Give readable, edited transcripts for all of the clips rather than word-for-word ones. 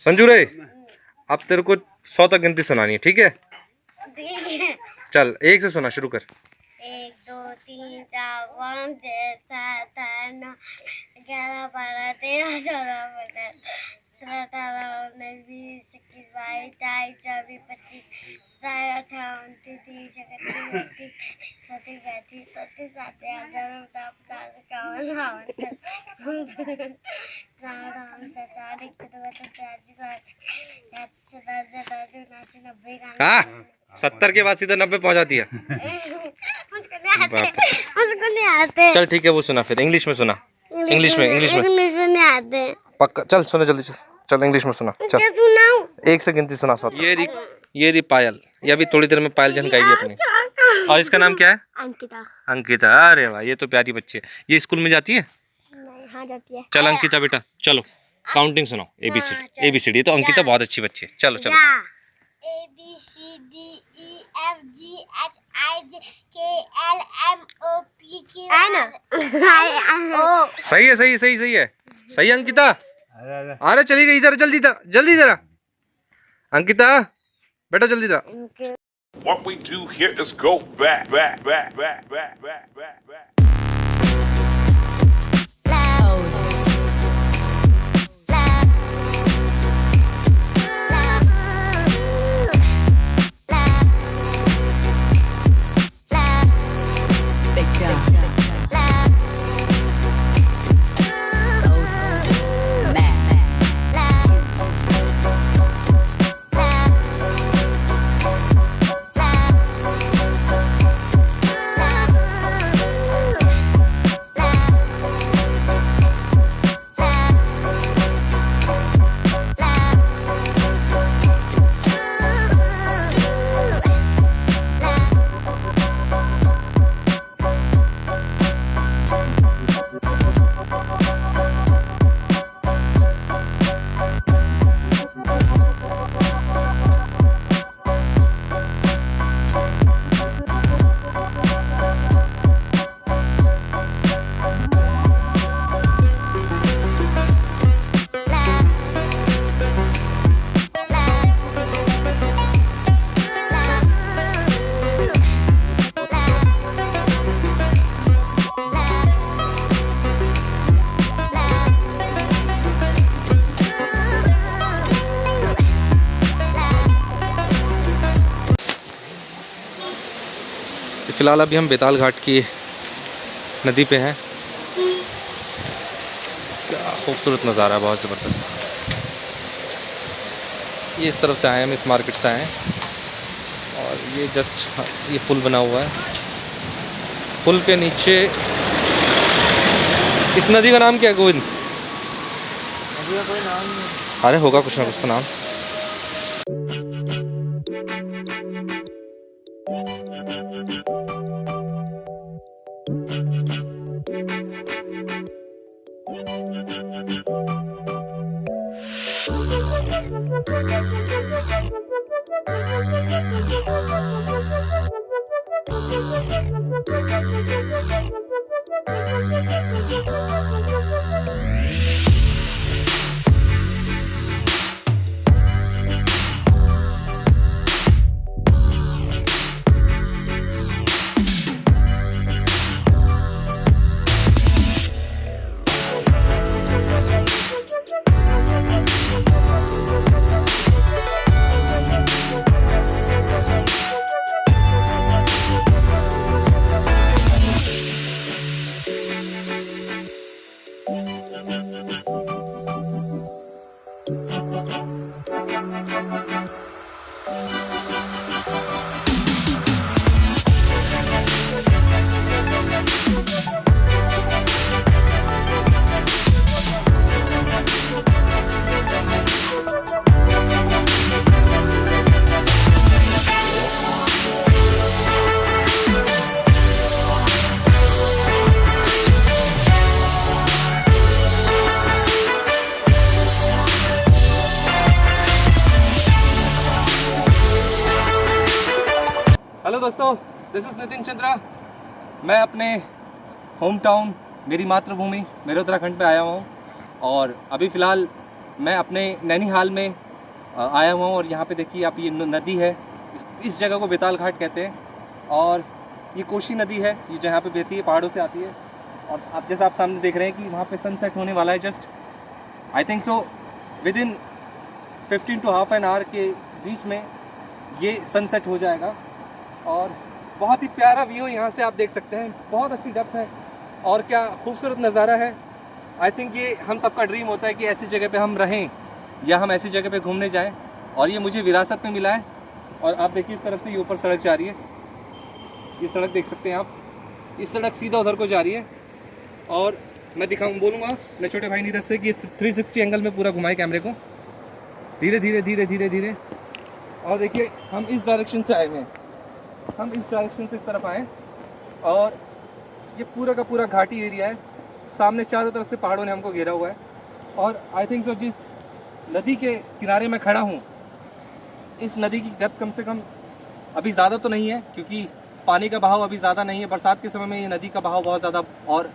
संजू रे, अब तेरे को 100 तक गिनती सुनानी है, ठीक है? चल 1 से सुना, शुरू कर। 1 2 3 4 5 6 7 8 9 11 12 13 14 15 16 17 18 20 21 22 23 24 25 27 28 29 30 31 32 33 हाँ, 70 के बाद सीधा 90 पहुंचा दिया। मुझको नहीं आते। चल ठीक है, वो सुना फिर, इंग्लिश में सुना। इंग्लिश में नहीं आते पक्का। चल सुना जल्दी, चल इंग्लिश में सुना। चल 1 से गिनती सुना 100 तक। ये रही पायल, ये अभी थोड़ी देर में पायल झनकाएगी अपनी। और इसका नाम क्या है? अंकिता। अंकिता, अरे वाह, ये तो प्यारी बच्ची है। ये स्कूल में जाती है? हाँ जाती है। चल अंकिता बेटा, चलो काउंटिंग सुनाओ। ABCD। ये तो अंकिता बहुत अच्छी बच्ची है। चलो चलो। ABCDEFGHIJKLMOPQRSTUVW सही है, सही है। सही अंकिता। अरे चली गई, इधर जल्दी इधर अंकिता बेटा, जल्दी इधर। What we do here is go back. फ़िलहाल अभी हम बेताल घाट की नदी पे हैं। क्या खूबसूरत नज़ारा है, बहुत ज़बरदस्त। ये इस तरफ से आए हैं, हम इस मार्केट से आए हैं और ये जस्ट ये पुल बना हुआ है। पुल के नीचे इस नदी का नाम क्या है गोविंद? नदी का कोई नाम नहीं। अरे होगा कुछ ना कुछ तो नाम। हेलो दोस्तों, दिस इज़ नितिन चंद्रा। मैं अपने होम टाउन, मेरी मातृभूमि, मेरे उत्तराखंड पे आया हुआ हूँ और अभी फ़िलहाल मैं अपने नैनीहाल में आया हुआ हूँ। और यहाँ पे देखिए आप, ये नदी है, इस जगह को बेताल घाट कहते हैं। और ये कोशी नदी है, ये जहाँ पे बहती है, पहाड़ों से आती है। और आप जैसा आप सामने देख रहे हैं कि वहाँ पे सनसेट होने वाला है। Just I think so with in 15 to half an hour के बीच में ये सनसेट हो जाएगा। और बहुत ही प्यारा व्यू यहाँ से आप देख सकते हैं, बहुत अच्छी डेप्थ है और क्या खूबसूरत नज़ारा है। आई थिंक ये हम सबका ड्रीम होता है कि ऐसी जगह पे हम रहें या हम ऐसी जगह पे घूमने जाएं, और ये मुझे विरासत में मिला है। और आप देखिए इस तरफ से ये ऊपर सड़क जा रही है, ये सड़क देख सकते हैं आप, इस सड़क सीधा उधर को जा रही है। और मैं बोलूँगा मेरे छोटे भाई नीरज से कि 360 एंगल में पूरा घुमाए कैमरे को, धीरे धीरे धीरे धीरे धीरे। और देखिए हम इस डायरेक्शन से आए हुए हैं, हम इस डायरेक्शन से इस तरफ आए और ये पूरा का पूरा घाटी एरिया है। सामने चारों तरफ से पहाड़ों ने हमको घेरा हुआ है। और आई थिंक सो जिस नदी के किनारे मैं खड़ा हूँ, इस नदी की डेप्थ कम से कम अभी ज़्यादा तो नहीं है, क्योंकि पानी का बहाव अभी ज़्यादा नहीं है। बरसात के समय में ये नदी का बहाव बहुत ज़्यादा और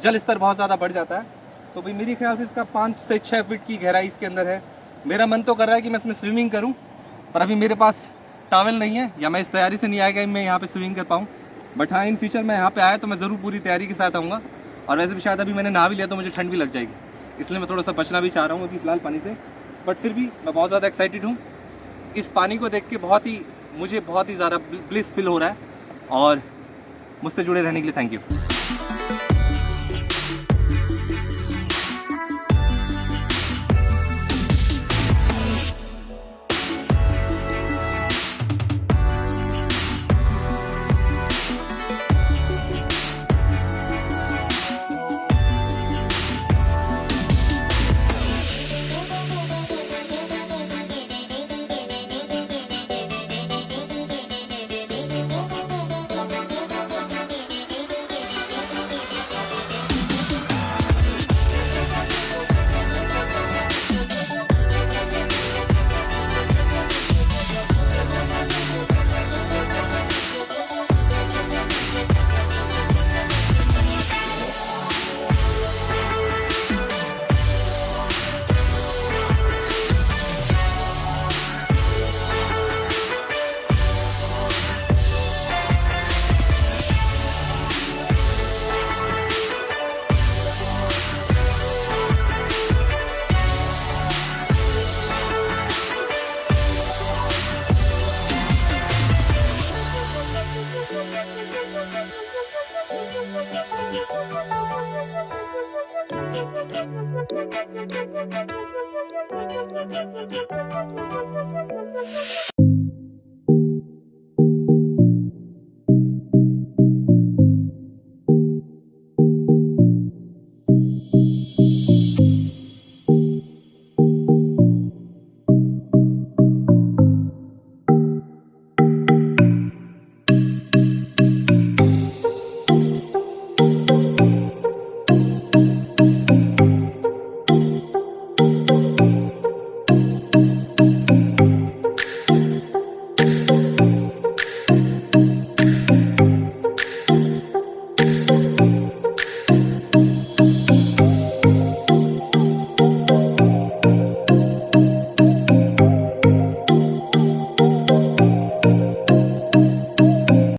जल स्तर बहुत ज़्यादा बढ़ जाता है। तो भाई मेरे ख्याल से इसका 5 से 6 फीट की गहराई इसके अंदर है। मेरा मन तो कर रहा है कि मैं इसमें स्विमिंग करूँ, पर अभी मेरे पास टॉवल नहीं है, या मैं इस तैयारी से नहीं आएगा मैं यहाँ पे स्विमिंग कर पाऊँ। बट हाँ, इन फ्यूचर मैं यहाँ पे आया तो मैं ज़रूर पूरी तैयारी के साथ आऊँगा। और वैसे भी शायद अभी मैंने नहा भी लिया तो मुझे ठंड भी लग जाएगी, इसलिए मैं थोड़ा सा बचना भी चाह रहा हूँ अभी फ़िलहाल पानी से। बट फिर भी मैं बहुत ज़्यादा एक्साइटेड हूँ इस पानी को देख के, मुझे बहुत ही ज़्यादा ब्लिस फील हो रहा है। और मुझसे जुड़े रहने के लिए थैंक यू।